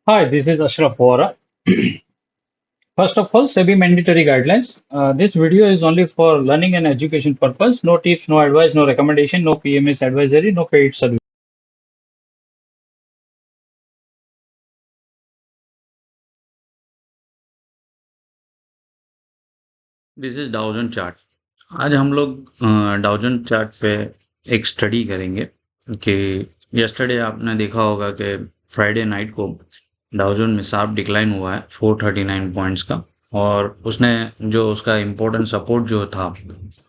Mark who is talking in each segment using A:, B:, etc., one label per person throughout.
A: Hi, this is Ashraf Vora. First of all, SEBI mandatory guidelines. This video is only for learning and education purpose. No tips, no advice, no recommendation, no PMS advisory, no paid service.
B: This is Dow Jones chart. आज हम लोग डाउजन chart पे एक study करेंगे कि yesterday आपने देखा होगा कि फ्राइडे नाइट को डाउजन में शार्प डिक्लाइन हुआ है 439 पॉइंट्स का। और उसने जो उसका इम्पोर्टेंट सपोर्ट जो था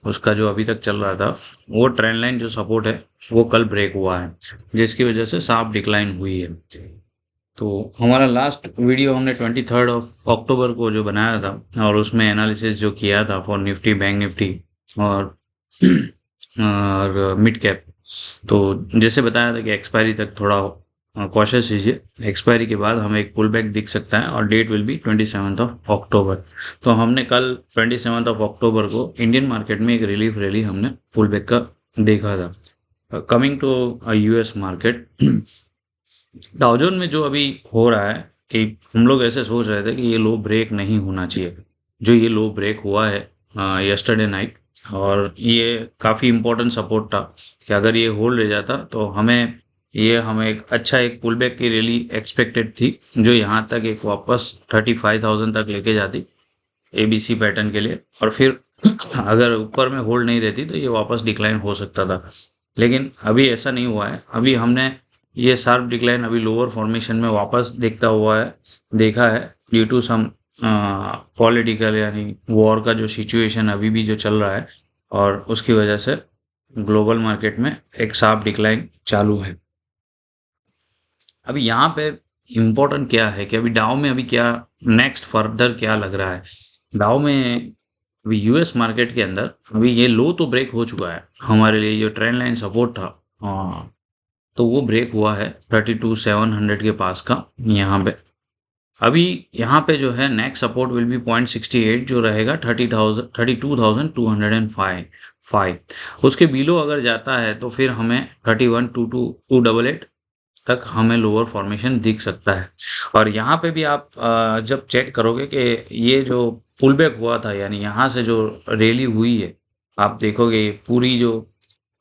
B: उसका जो अभी तक चल रहा था वो ट्रेंड लाइन जो सपोर्ट है वो कल ब्रेक हुआ है, जिसकी वजह से शार्प डिक्लाइन हुई है। तो हमारा लास्ट वीडियो हमने 23 ऑफ अक्टूबर को जो बनाया था और उसमें एनालिसिस जो किया था फॉर निफ्टी, बैंक निफ्टी और और मिड कैप। तो जैसे बताया था कि एक्सपायरी तक थोड़ा कॉशियस कीजिए, एक्सपायरी के बाद हमें एक पुल बैक दिख सकता है और that will be 27 of October. तो हमने कल 27 ऑफ अक्टूबर को इंडियन मार्केट में एक रिलीफ रैली हमने पुल बैक का देखा था। Coming to US market, Dow Jones में जो अभी हो रहा है कि हम लोग ऐसे सोच रहे थे कि ये लो ब्रेक नहीं होना चाहिए। जो ये लो ब्रेक हुआ है यस्टरडे नाइट, और ये काफ़ी इम्पोर्टेंट सपोर्ट था कि अगर ये होल्ड रह जाता तो हमें एक अच्छा एक पुल बैक की रैली एक्सपेक्टेड थी, जो यहाँ तक एक वापस 35,000 तक लेके जाती एबीसी पैटर्न के लिए। और फिर अगर ऊपर में होल्ड नहीं रहती तो ये वापस डिक्लाइन हो सकता था, लेकिन अभी ऐसा नहीं हुआ है। अभी हमने ये शार्प डिक्लाइन अभी लोअर फॉर्मेशन में वापस देखता हुआ है देखा है, ड्यू टू सम पॉलिटिकल यानी वॉर का जो सिचुएशन अभी भी जो चल रहा है, और उसकी वजह से ग्लोबल मार्केट में एक शार्प डिक्लाइन चालू है। अभी यहाँ पे इम्पोर्टेंट क्या है कि अभी डाउ में अभी क्या नेक्स्ट फर्दर क्या लग रहा है। डाउ में अभी यूएस मार्केट के अंदर अभी ये लो तो ब्रेक हो चुका है, हमारे लिए जो ट्रेंड लाइन सपोर्ट था तो वो ब्रेक हुआ है 32,700 के पास का यहाँ पे। अभी यहाँ पे जो है नेक्स्ट सपोर्ट विल बी 0.68 जो रहेगा 32,205 उसके बिलो अगर जाता है तो फिर हमें 31,288 तक हमें लोअर फॉर्मेशन दिख सकता है। और यहाँ पे भी आप जब चेक करोगे कि ये जो पुल बैक हुआ था यानी यहाँ से जो रैली हुई है, आप देखोगे पूरी जो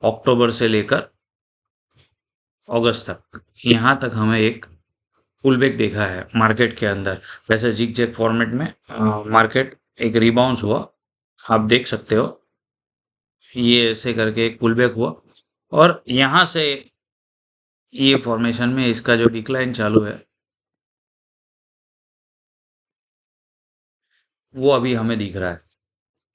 B: अक्टूबर से लेकर अगस्त तक यहाँ तक हमें एक पुल बैक देखा है मार्केट के अंदर। वैसे जिग जैग फॉर्मेट में मार्केट एक रिबाउंस हुआ, आप देख सकते हो। ये ऐसे करके एक पुल बैक हुआ और यहाँ से ये फॉर्मेशन में इसका जो डिक्लाइन चालू है वो अभी हमें दिख रहा है।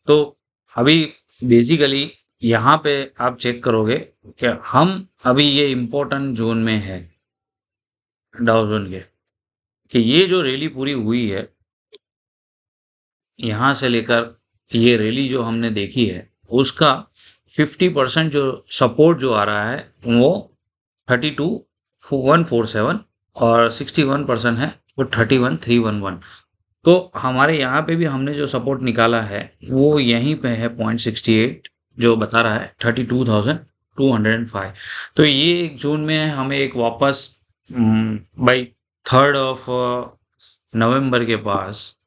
B: तो अभी बेसिकली यहाँ पे आप चेक करोगे कि हम अभी ये इम्पोर्टेंट जोन में है डाउ जोन के, कि ये जो रैली पूरी हुई है यहाँ से लेकर ये रैली जो हमने देखी है उसका 50% जो सपोर्ट जो आ रहा है वो 32,147 और 61% है वो 31,311। तो हमारे यहाँ पे भी हमने जो सपोर्ट निकाला है वो यहीं पे है 0.68 जो बता रहा है 32,205। तो ये एक जोन में हमें एक वापस बाई 3rd ऑफ नवंबर के पास,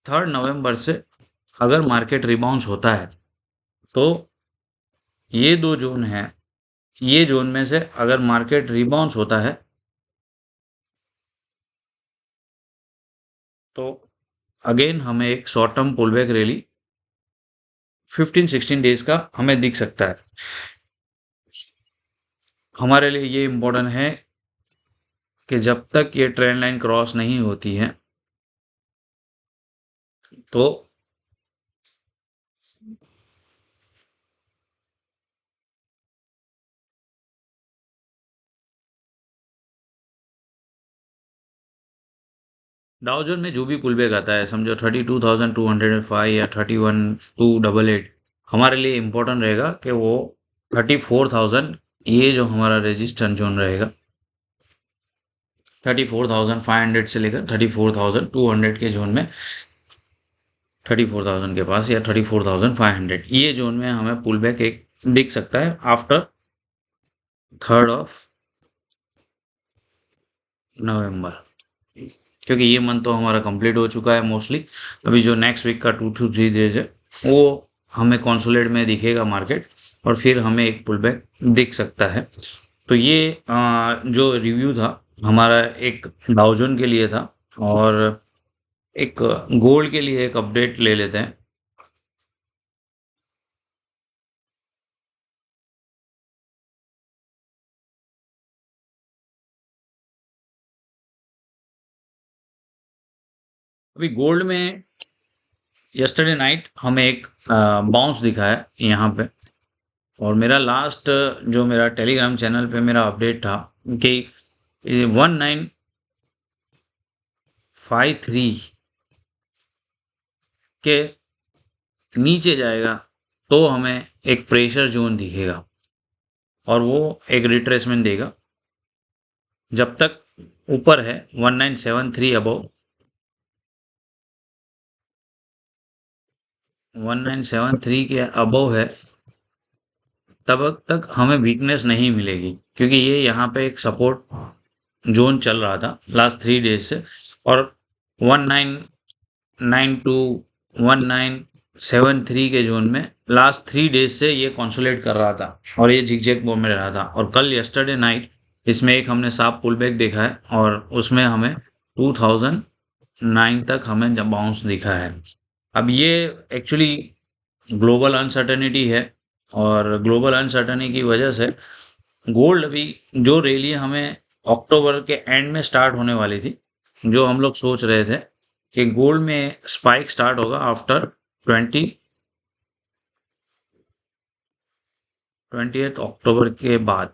B: 3rd नवंबर से अगर मार्केट रिबाउंस होता है तो ये दो जोन हैं, ये जोन में से अगर मार्केट रिबाउंस होता है तो अगेन हमें एक short term pullback rally 15-16 days का हमें दिख सकता है। हमारे लिए ये इम्पोर्टेंट है कि जब तक ये ट्रेंड लाइन क्रॉस नहीं होती है तो डाउजन में जो भी पुल बैक आता है समझो 32,205 या 31,288, हमारे लिए इम्पोर्टेंट रहेगा कि वो 34,000 ये जो हमारा रेजिस्टेंस जोन रहेगा 34,500 से लेकर 34,200 के जोन में, 34,000 के पास या 34,500 ये जोन में हमें पुल बैक एक दिख सकता है आफ्टर 3 नवंबर, क्योंकि ये मंथ तो हमारा कंप्लीट हो चुका है मोस्टली। अभी जो नेक्स्ट वीक का 2 to 3 डेज है वो हमें कंसोलिडेट में दिखेगा मार्केट, और फिर हमें एक पुल बैक दिख सकता है। तो ये जो रिव्यू था हमारा एक डाउजन के लिए था, और एक गोल्ड के लिए एक अपडेट ले लेते हैं। अभी गोल्ड में यस्टरडे नाइट हमें एक बाउंस दिखा है यहाँ पे, और मेरा लास्ट जो मेरा टेलीग्राम चैनल पे मेरा अपडेट था कि 1953 के नीचे जाएगा तो हमें एक प्रेशर जोन दिखेगा, और वो एक रिट्रेसमेंट देगा। जब तक ऊपर है 1973 अबव, 1973 के अबव है, तब तक हमें वीकनेस नहीं मिलेगी, क्योंकि ये यहाँ पे एक सपोर्ट जोन चल रहा था लास्ट 3 डेज से, और 1992 1973 के जोन में लास्ट 3 डेज से ये कंसोलिडेट कर रहा था, और ये झिकझैक में रहा था। और कल यस्टरडे नाइट इसमें एक हमने साफ पुल बैक देखा है, और उसमें हमें 2009 तक हमें जब बाउंस दिखा है। अब ये एक्चुअली ग्लोबल अनसर्टेनिटी है, और ग्लोबल अनसर्टेनिटी की वजह से गोल्ड अभी जो रैली हमें अक्टूबर के एंड में स्टार्ट होने वाली थी, जो हम लोग सोच रहे थे कि गोल्ड में स्पाइक स्टार्ट होगा आफ्टर 20 अक्टूबर के बाद,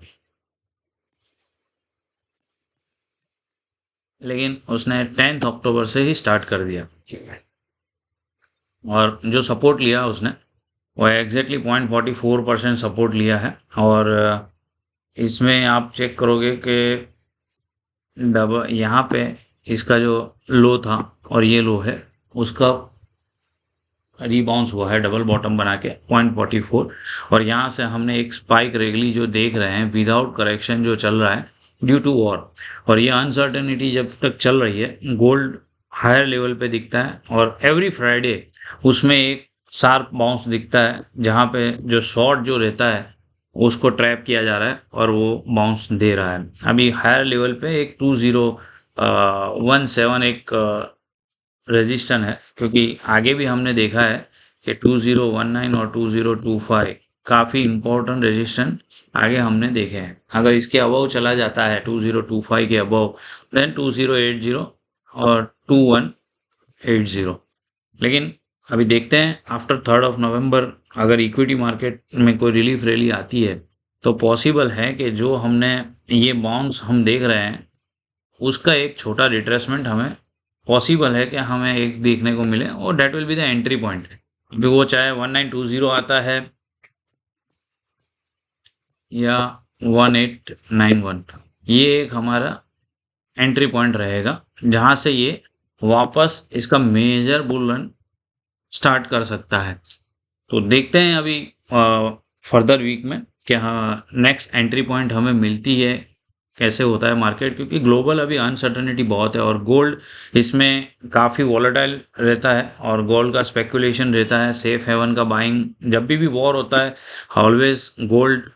B: लेकिन उसने 10 अक्टूबर से ही स्टार्ट कर दिया, और जो सपोर्ट लिया उसने वो एग्जैक्टली 0.44% सपोर्ट लिया है। और इसमें आप चेक करोगे कि डबल यहाँ पे इसका जो लो था और ये लो है, उसका रीबाउंस हुआ है डबल बॉटम बना के 0.44, और यहाँ से हमने एक स्पाइक रेगली जो देख रहे हैं विदाउट करेक्शन जो चल रहा है ड्यू टू वॉर, और ये अनसर्टेनिटी जब तक चल रही है गोल्ड हायर लेवल पे दिखता है, और एवरी फ्राइडे उसमें एक शार्प बाउंस दिखता है, जहाँ पे जो शॉर्ट जो रहता है उसको ट्रैप किया जा रहा है और वो बाउंस दे रहा है। अभी हायर लेवल पे एक 2017 एक रेजिस्टेंस है, क्योंकि आगे भी हमने देखा है कि 2019 और 2025 काफ़ी इंपॉर्टेंट रेजिस्टेंस आगे हमने देखे हैं। अगर इसके अबव चला जाता है 2025 के अबव, देन 2080 और 2180। लेकिन अभी देखते हैं आफ्टर 3 नवंबर अगर इक्विटी मार्केट में कोई रिलीफ रैली आती है, तो पॉसिबल है कि जो हमने ये बाउंस हम देख रहे हैं उसका एक छोटा रिट्रेसमेंट हमें पॉसिबल है कि हमें एक देखने को मिले, और that will be the entry point. अभी वो चाहे 1920 आता है या 1891, ये एक हमारा एंट्री पॉइंट रहेगा, जहां से ये वापस इसका मेजर बुल रन स्टार्ट कर सकता है। तो देखते हैं अभी फर्दर वीक में कि हाँ नेक्स्ट एंट्री पॉइंट हमें मिलती है, कैसे होता है मार्केट, क्योंकि ग्लोबल अभी अनसर्टेनिटी बहुत है, और गोल्ड इसमें काफ़ी वॉलेटाइल रहता है, और गोल्ड का स्पेकुलेशन रहता है, सेफ हेवन का बाइंग, जब भी वॉर होता है ऑलवेज गोल्ड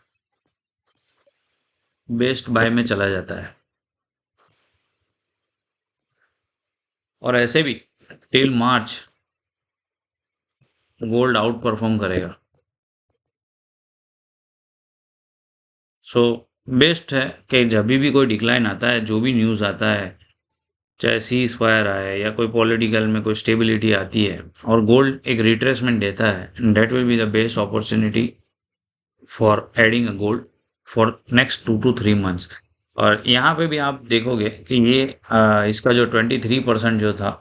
B: बेस्ट बाय में चला जाता है, और ऐसे भी till March gold outperform करेगा। सो बेस्ट है कि जब भी कोई डिक्लाइन आता है, जो भी न्यूज़ आता है, चाहे सीज फायर आए या कोई पॉलिटिकल में कोई स्टेबिलिटी आती है और गोल्ड एक रिट्रेसमेंट देता है, that will be the best opportunity for adding a gold for next 2 to 3 months. और यहाँ पे भी आप देखोगे कि ये इसका जो 23% जो था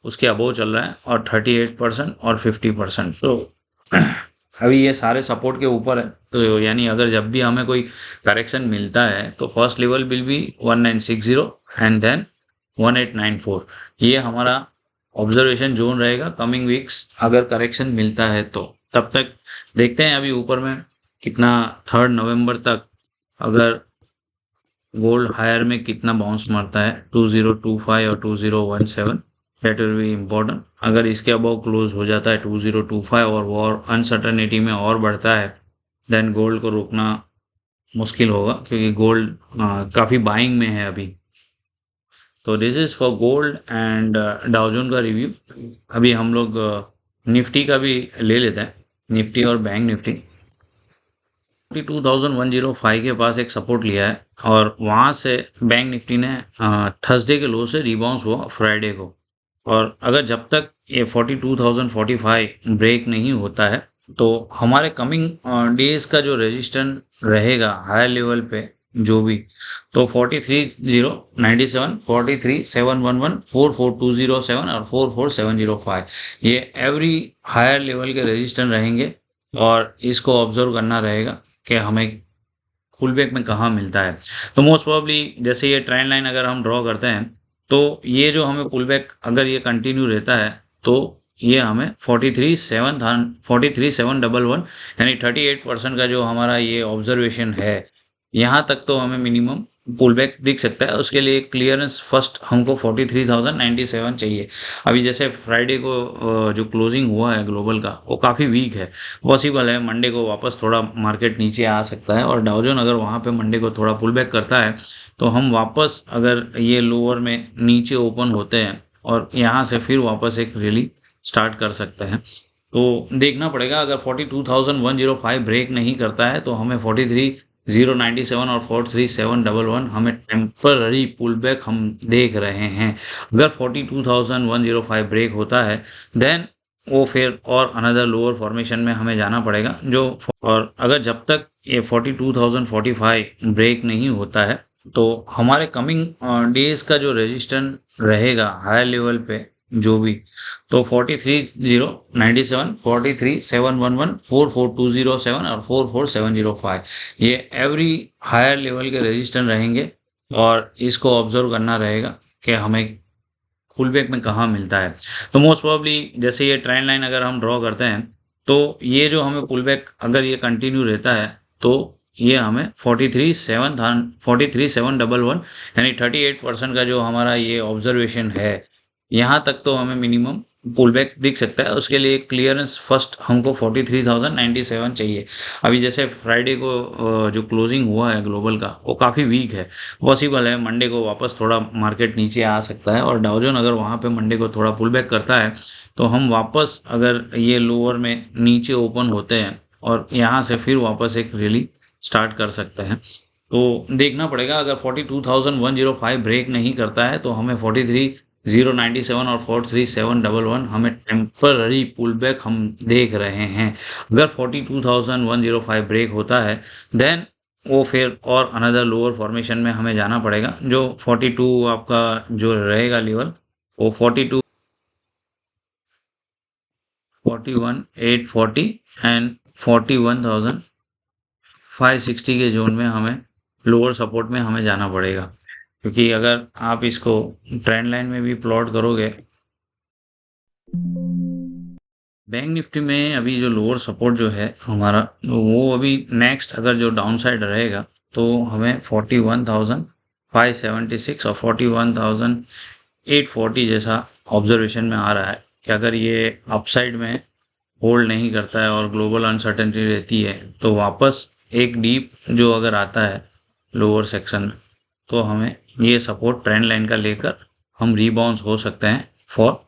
B: उसके अबोव चल रहा है, और 38% और 50%। तो अभी ये सारे सपोर्ट के ऊपर है, तो यानी अगर जब भी हमें कोई करेक्शन मिलता है तो first level will be 1960 and then 1894। ये हमारा ऑब्जर्वेशन जोन रहेगा कमिंग वीक्स, अगर करेक्शन मिलता है तो। तब तक देखते हैं अभी ऊपर में कितना 3 नवंबर तक अगर गोल्ड हायर में कितना बाउंस मारता है 2025 और 2017, दैट विल बी इम्पोर्टेंट। अगर इसके अबव क्लोज हो जाता है 2025 और वॉर अनसर्टनिटी में और बढ़ता है, देन गोल्ड को रोकना मुश्किल होगा, क्योंकि गोल्ड काफ़ी बाइंग में है अभी। तो this is for gold and Dow Jones का रिव्यू। अभी हम लोग निफ्टी का भी ले लेते हैं, निफ्टी और बैंक निफ्टी। 42,105 के पास एक सपोर्ट लिया है और वहां से बैंक निफ्टी ने थर्सडे के लो से रिबाउंस हुआ फ्राइडे को। और अगर जब तक ये 42,045 ब्रेक नहीं होता है तो हमारे कमिंग डेज का जो रेजिस्टेंस रहेगा हायर लेवल पे जो भी, तो 43,097, 43,711, 44,207 और 44,705, ये एवरी हायर लेवल के रेजिस्टेंस रहेंगे। और इसको ऑब्जर्व करना रहेगा कि हमें पुल बैक में कहाँ मिलता है। तो मोस्ट प्रोबेबली जैसे ये ट्रेंड लाइन अगर हम ड्रॉ करते हैं, तो ये जो हमें पुल बैक अगर ये कंटिन्यू रहता है तो ये हमें 43,711 यानी 38% का जो हमारा ये ऑब्जर्वेशन है, यहाँ तक तो हमें मिनिमम पुल बैक दिख सकता है। उसके लिए क्लियरेंस फर्स्ट हमको 43,097 चाहिए। अभी जैसे फ्राइडे को जो क्लोजिंग हुआ है ग्लोबल का, वो काफ़ी वीक है। पॉसिबल है मंडे को वापस थोड़ा मार्केट नीचे आ सकता है, और डाउजन अगर वहाँ पे मंडे को थोड़ा पुल बैक करता है तो हम वापस अगर ये लोअर में नीचे ओपन होते हैं और यहाँ से फिर वापस एक रैली स्टार्ट कर सकते हैं। तो देखना पड़ेगा, अगर 42,105 ब्रेक नहीं करता है तो हमें 43,097 और 43,711 हमें टेम्पररी पुल बैक हम देख रहे हैं। अगर 42,105 ब्रेक होता है देन वो फिर और अनदर लोअर फॉर्मेशन में हमें जाना पड़ेगा जो। और अगर जब तक ये 42,045 ब्रेक नहीं होता है तो हमारे कमिंग डेज का जो रेजिस्टेंस रहेगा हायर लेवल पे जो भी, तो 43,097, 43,711, 44,207 और 44,705, ये एवरी हायर लेवल के रेजिस्टेंस रहेंगे। और इसको ऑब्जर्व करना रहेगा कि हमें पुल बैक में कहाँ मिलता है। तो मोस्ट प्रोबेबली जैसे ये ट्रेंड लाइन अगर हम ड्रॉ करते हैं, तो ये जो हमें पुल बैक अगर ये कंटिन्यू रहता है तो ये हमें 43,711 यानी 38% का जो हमारा ये ऑब्जर्वेशन है, यहाँ तक तो हमें मिनिमम पुल बैक दिख सकता है। उसके लिए क्लियरेंस फर्स्ट हमको 43,097 चाहिए। अभी जैसे फ्राइडे को जो क्लोजिंग हुआ है ग्लोबल का, वो काफ़ी वीक है। पॉसिबल है मंडे को वापस थोड़ा मार्केट नीचे आ सकता है, और डाउजन अगर वहाँ पे मंडे को थोड़ा पुल बैक करता है तो हम वापस अगर ये लोअर में नीचे ओपन होते हैं और यहाँ से फिर वापस एक रैली स्टार्ट कर सकते हैं। तो देखना पड़ेगा, अगर 42,105 ब्रेक नहीं करता है तो हमें 43,097 और 43,711 हमें टेम्पररी पुल बैक हम देख रहे हैं। अगर 42,105 ब्रेक होता है देन वो फिर और अनदर लोअर फॉर्मेशन में हमें जाना पड़ेगा जो 42 आपका जो रहेगा लेवल, वो 42, 41,840 एंड 41,560 के जोन में हमें लोअर सपोर्ट में हमें जाना पड़ेगा। क्योंकि अगर आप इसको ट्रेंड लाइन में भी प्लॉट करोगे, बैंक निफ्टी में अभी जो लोअर सपोर्ट जो है हमारा, वो अभी नेक्स्ट अगर जो डाउन साइड रहेगा तो हमें 41,576 और 41,840 जैसा ऑब्जर्वेशन में आ रहा है कि अगर ये अपसाइड में होल्ड नहीं करता है और ग्लोबल अनसर्टेनिटी रहती है तो वापस एक डीप जो अगर आता है लोअर सेक्शन में, तो हमें ये सपोर्ट ट्रेंड लाइन का लेकर हम रीबाउंस हो सकते हैं फॉर,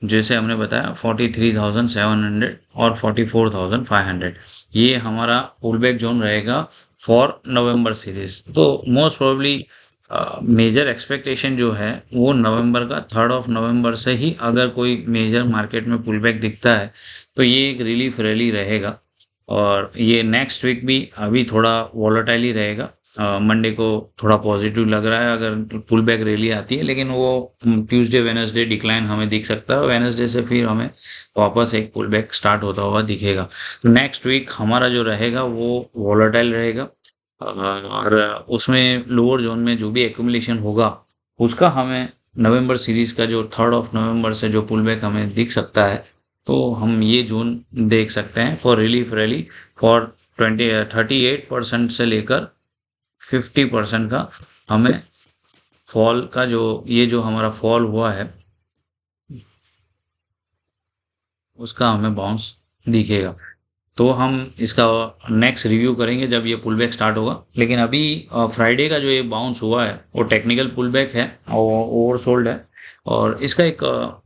B: जैसे हमने बताया 43,700 और 44,500, ये हमारा पुल बैक जोन रहेगा फॉर नवंबर सीरीज। तो मोस्ट प्रोबेबली मेजर एक्सपेक्टेशन जो है वो नवंबर का 3 नवंबर से ही, अगर कोई मेजर मार्केट में पुल बैक दिखता है तो ये एक रिलीफ रैली रहेगा। और ये नेक्स्ट वीक भी अभी थोड़ा वॉलेटाइल ही रहेगा। मंडे को थोड़ा पॉजिटिव लग रहा है अगर पुल बैक रैली आती है, लेकिन वो ट्यूसडे वेनसडे डिक्लाइन हमें दिख सकता है। वेनसडे से फिर हमें वापस एक पुल बैक स्टार्ट होता हुआ दिखेगा। नेक्स्ट वीक हमारा जो रहेगा वो वॉलेटाइल रहेगा, और उसमें लोअर जोन में जो भी एक्यूमुलेशन होगा उसका हमें नवंबर सीरीज का जो 3 नवंबर से जो पुल बैक हमें दिख सकता है, तो हम ये जोन देख सकते हैं फॉर रिलीफ रैली फॉर 38% से लेकर 50% का हमें फॉल का जो ये जो हमारा फॉल हुआ है उसका हमें बाउंस दिखेगा। तो हम इसका नेक्स्ट रिव्यू करेंगे जब ये पुल बैक स्टार्ट होगा। लेकिन अभी फ्राइडे का जो ये बाउंस हुआ है वो टेक्निकल पुल बैक है और ओवरसोल्ड है। और इसका एक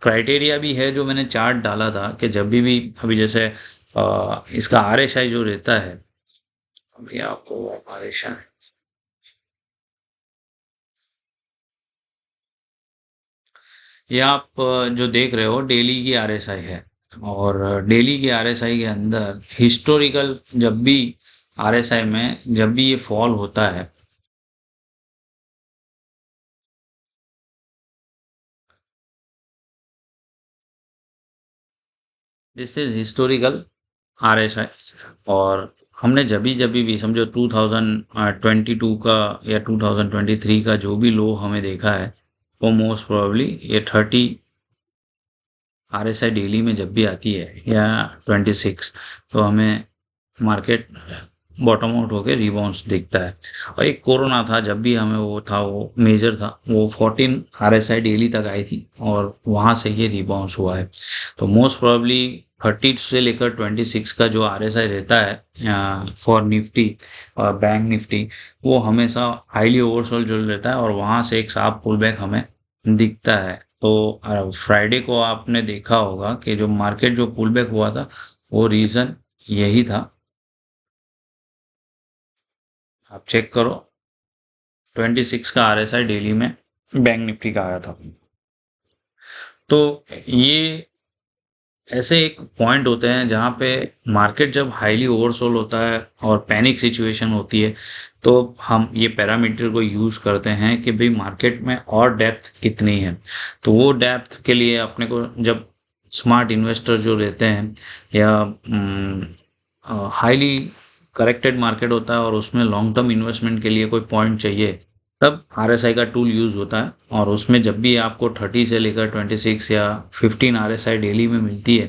B: क्राइटेरिया भी है जो मैंने चार्ट डाला था कि जब भी अभी जैसे इसका आरएसआई जो रहता है, अभी आपको आरएसआई ये आप जो देख रहे हो डेली की आरएसआई है। और डेली की आरएसआई के अंदर हिस्टोरिकल जब भी आरएसआई में जब भी ये फॉल होता है, दिस इज हिस्टोरिकल आरएसआई। और हमने जब भी समझो 2022 का या 2023 का जो भी लो हमें देखा है वो मोस्ट प्रोबेबली ये 30 आरएसआई डेली में जब भी आती है या 26, तो हमें मार्केट बॉटम आउट होके रिबाउंस दिखता है। और एक कोरोना था जब भी हमें वो था वो मेजर था वो 14 आरएसआई डेली तक आई थी और वहां से ये रिबाउंस हुआ है। तो मोस्ट प्रोबेबली 30 से लेकर 26 का जो आरएसआई रहता है फॉर निफ्टी और बैंक निफ्टी, वो हमेशा हाईली ओवरसोल्ड जो रहता है और वहां से एक शार्प पुल बैक हमें दिखता है। तो फ्राइडे को आपने देखा होगा कि जो मार्केट जो पुल बैक हुआ था वो रीजन यही था। आप चेक करो 26 का आरएसआई डेली में बैंक निफ्टी का आया था। तो ये ऐसे एक पॉइंट होते हैं जहां पे मार्केट जब हाईली ओवरसोल्ड होता है और पैनिक सिचुएशन होती है, तो हम ये पैरामीटर को यूज करते हैं कि भाई मार्केट में और डेप्थ कितनी है। तो वो डेप्थ के लिए अपने को जब स्मार्ट इन्वेस्टर जो रहते हैं या हाईली करेक्टेड मार्केट होता है और उसमें लॉन्ग टर्म इन्वेस्टमेंट के लिए कोई पॉइंट चाहिए, तब आरएसआई का टूल यूज होता है। और उसमें जब भी आपको 30 से लेकर 26 या 15 आरएसआई डेली में मिलती है,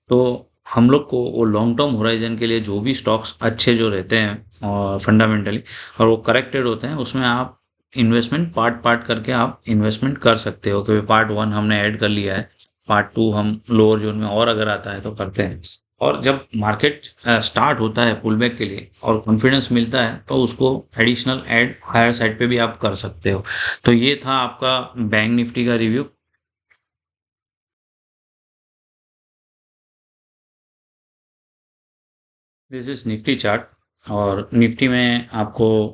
B: तो हम लोग को वो लॉन्ग टर्म होराइजन के लिए जो भी स्टॉक्स अच्छे जो रहते हैं और फंडामेंटली और वो करेक्टेड होते हैं, उसमें आप इन्वेस्टमेंट पार्ट पार्ट करके आप इन्वेस्टमेंट कर सकते हो कि पार्ट वन हमने ऐड कर लिया है, पार्ट टू हम लोअर जोन में और अगर आता है तो करते हैं। और जब मार्केट स्टार्ट होता है पुल बैक के लिए और कॉन्फिडेंस मिलता है तो उसको एडिशनल ऐड हायर साइड पे भी आप कर सकते हो। तो ये था आपका बैंक निफ्टी का review. This is Nifty chart. और निफ्टी में आपको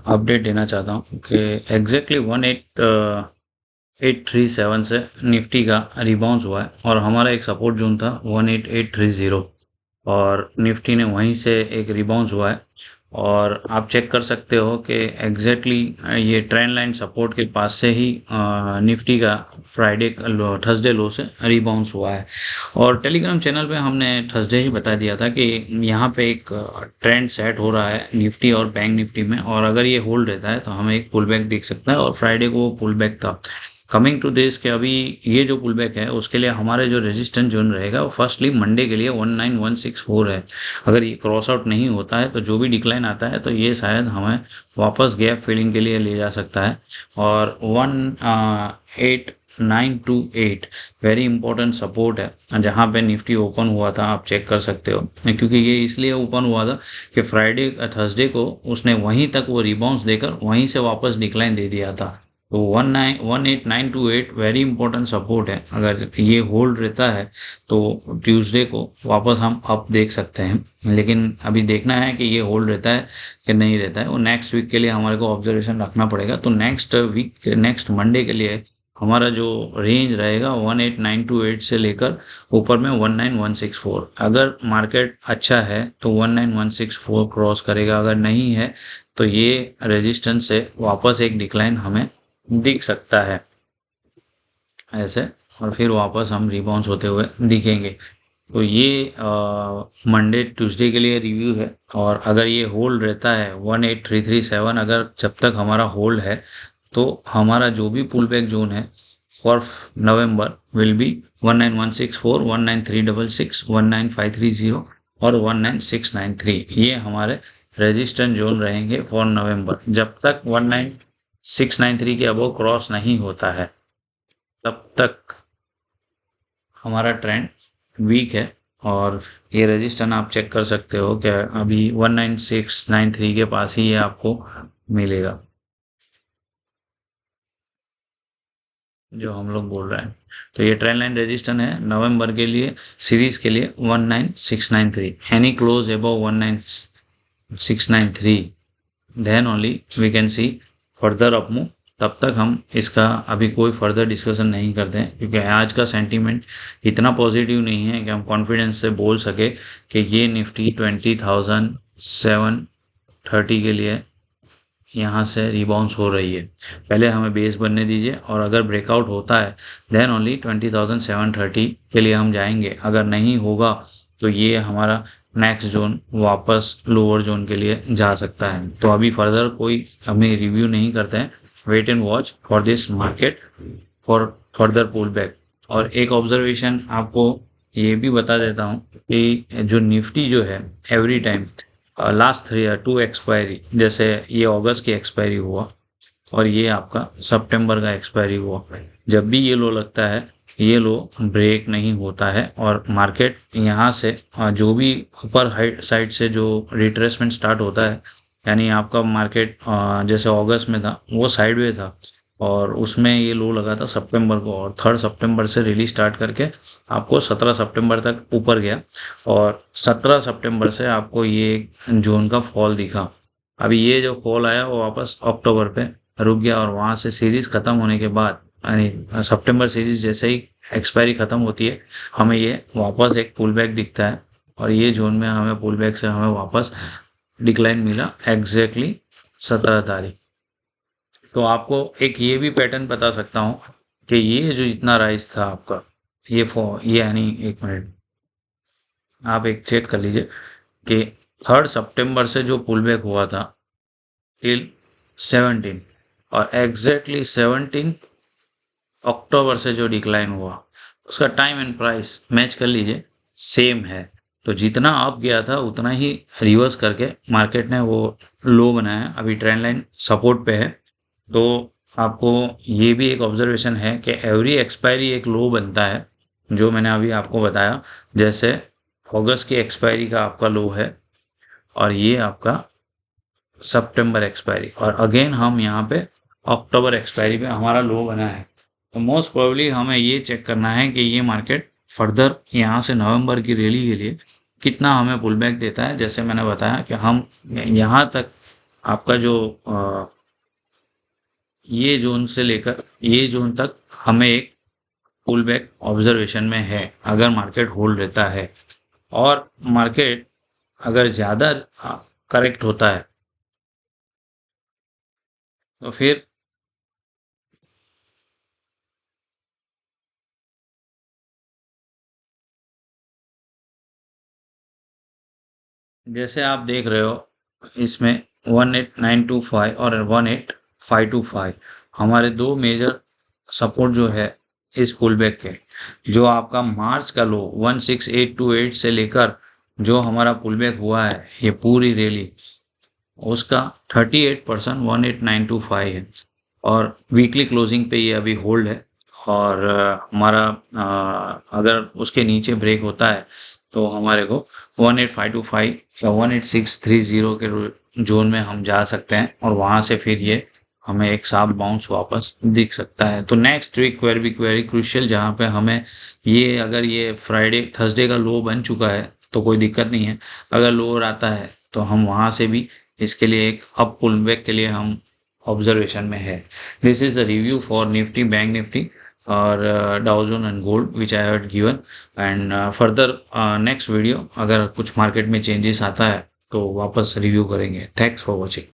B: अपडेट देना चाहता हूँ कि एग्जैक्टली 18837 से निफ्टी का रिबाउंस हुआ है और हमारा एक सपोर्ट जोन था 18830 और निफ्टी ने वहीं से एक रिबाउंस हुआ है। और आप चेक कर सकते हो कि एग्जैक्टली ये ट्रेंड लाइन सपोर्ट के पास से ही निफ्टी का फ्राइडे थर्सडे लो से रिबाउंस हुआ है। और टेलीग्राम चैनल पे हमने थर्सडे ही बता दिया था कि यहाँ पे एक ट्रेंड सेट हो रहा है निफ्टी और बैंक निफ्टी में, और अगर ये होल्ड रहता है तो हमें एक पुल बैक दिख सकता है। और फ्राइडे को वो पुल बैक था। कमिंग टू दिस कि अभी ये जो पुल बैक है उसके लिए हमारे जो रेजिस्टेंस जोन रहेगा वो फर्स्टली मंडे के लिए 19164 है। अगर ये क्रॉस आउट नहीं होता है तो जो भी डिक्लाइन आता है तो ये शायद हमें वापस गैप फिलिंग के लिए ले जा सकता है। और 18928 वेरी इंपॉर्टेंट सपोर्ट है जहाँ पे निफ्टी ओपन हुआ था, आप चेक कर सकते हो। क्योंकि ये इसलिए ओपन हुआ था कि फ्राइडे थर्सडे को उसने वहीं तक वो रिबाउंस देकर वहीं से वापस डिक्लाइन दे दिया था। तो 18928 वेरी इंपॉर्टेंट सपोर्ट है। अगर ये होल्ड रहता है तो ट्यूसडे को वापस हम अप देख सकते हैं। लेकिन अभी देखना है कि ये होल्ड रहता है कि नहीं रहता है, वो नेक्स्ट वीक के लिए हमारे को ऑब्जर्वेशन रखना पड़ेगा। तो नेक्स्ट वीक नेक्स्ट मंडे के लिए हमारा जो रेंज रहेगा 18928 से लेकर ऊपर में 19164। अगर मार्केट अच्छा है तो 19164 क्रॉस करेगा, अगर नहीं है तो ये रेजिस्टेंस से वापस एक डिक्लाइन हमें दिख सकता है ऐसे। और फिर वापस हम रिबाउंस होते हुए दिखेंगे। तो ये मंडे ट्यूसडे के लिए रिव्यू है। और अगर ये होल्ड रहता है 18337, अगर जब तक हमारा होल्ड है तो हमारा जो भी पुल बैक जोन है फॉर नवंबर विल बी 19164, 19366, 19530 और 19693 ये हमारे रेजिस्टेंस जोन रहेंगे फॉर नवंबर। जब तक 19693 के अबव क्रॉस नहीं होता है तब तक हमारा ट्रेंड वीक है। और ये रेजिस्टेंस आप चेक कर सकते हो कि अभी 19693 के पास ही ये आपको मिलेगा, जो हम लोग बोल रहे हैं। तो ये ट्रेंड लाइन रेजिस्टेंस है नवंबर के लिए, सीरीज के लिए 19693। Any close above 19693 then only we can see further up move. तब तक हम इसका अभी कोई फर्दर डिस्कशन नहीं करते हैं, क्योंकि आज का सेंटीमेंट इतना पॉजिटिव नहीं है कि हम कॉन्फिडेंस से बोल सके कि ये निफ्टी 20,730 के लिए यहाँ से रिबाउंस हो रही है। पहले हमें बेस बनने दीजिए, और अगर ब्रेकआउट होता है देन ओनली 20,730 के लिए हम जाएंगे। अगर नहीं होगा तो ये हमारा नेक्स्ट जोन वापस लोअर जोन के लिए जा सकता है। तो अभी फर्दर कोई हमें रिव्यू नहीं करते हैं, wait and watch for this market for further pull back. और एक ऑब्जर्वेशन आपको ये भी बता देता हूँ कि जो निफ्टी जो है एवरी टाइम लास्ट 3 या 2 एक्सपायरी, जैसे ये अगस्त की एक्सपायरी हुआ और ये आपका सितंबर का एक्सपायरी हुआ, जब भी ये लो लगता है ये लो ब्रेक नहीं होता है और मार्केट यहाँ से जो भी ऊपर हाइट साइड से जो रिट्रेसमेंट स्टार्ट होता है, यानी आपका मार्केट जैसे अगस्त में था वो साइडवे था और उसमें ये लो लगा था सितंबर को, और 3 सितंबर से रैली स्टार्ट करके आपको 17 सितंबर तक ऊपर गया, और 17 सितंबर से आपको ये जोन का फॉल दिखा। अभी ये जो फॉल आया वो वापस अक्टूबर पे रुक गया, और वहां से सीरीज खत्म होने के बाद यानी सितंबर सीरीज जैसे ही एक्सपायरी खत्म होती है हमें ये वापस एक पुल बैक दिखता है, और ये जोन में हमें पुल बैक से हमें वापस डिक्लाइन मिला एग्जैक्टली 17 तारीख। तो आपको एक ये भी पैटर्न बता सकता हूँ कि ये जो जितना राइज था आपका ये यानी 1 मिनट आप एक चेक कर लीजिए कि 3 सितंबर से जो पुल बैक हुआ था टिल 17, और एग्जैक्टली 17 अक्टूबर से जो डिक्लाइन हुआ उसका टाइम एंड प्राइस मैच कर लीजिए, सेम है। तो जितना अप गया था उतना ही रिवर्स करके मार्केट ने वो लो बनाया, अभी ट्रेंड लाइन सपोर्ट पे है। तो आपको ये भी एक ऑब्जर्वेशन है कि एवरी एक्सपायरी एक लो बनता है, जो मैंने अभी आपको बताया। जैसे अगस्त की एक्सपायरी का आपका लो है और ये आपका सितंबर एक्सपायरी, और अगेन हम यहाँ पे अक्टूबर एक्सपायरी पे हमारा लो बना है। तो मोस्ट प्रोबेबली हमें ये चेक करना है कि ये मार्केट फर्दर यहाँ से नवंबर की रैली के लिए कितना हमें पुल बैक देता है। जैसे मैंने बताया कि हम यहाँ तक आपका जो ये जोन से लेकर ये जोन तक हमें एक पुल बैक ऑब्जर्वेशन में है, अगर मार्केट होल्ड रहता है। और मार्केट अगर ज़्यादा करेक्ट होता है तो फिर जैसे आप देख रहे हो इसमें 18925 और 18525 हमारे दो मेजर सपोर्ट जो है इस पुल बैक के। जो आपका मार्च का लो 16828 से लेकर जो हमारा पुल बैक हुआ है ये पूरी रैली, उसका 38% 18925 है, और वीकली क्लोजिंग पे ये अभी होल्ड है। और हमारा अगर उसके नीचे ब्रेक होता है तो हमारे को 18525 या 18630 के जोन में हम जा सकते हैं, और वहां से फिर ये हमें एक साफ बाउंस वापस दिख सकता है। तो नेक्स्ट वीक वेरी क्रूशियल, जहाँ पे हमें ये अगर ये फ्राइडे थर्सडे का लो बन चुका है तो कोई दिक्कत नहीं है, अगर लोअर आता है तो हम वहां से भी इसके लिए एक अप पुल बैक के लिए हम ऑब्जर्वेशन में है। This is the review for Nifty, bank Nifty और डाउ zone and gold which I had given. And further next video अगर कुछ मार्केट में चेंजेस आता है तो वापस रिव्यू करेंगे। Thanks for watching.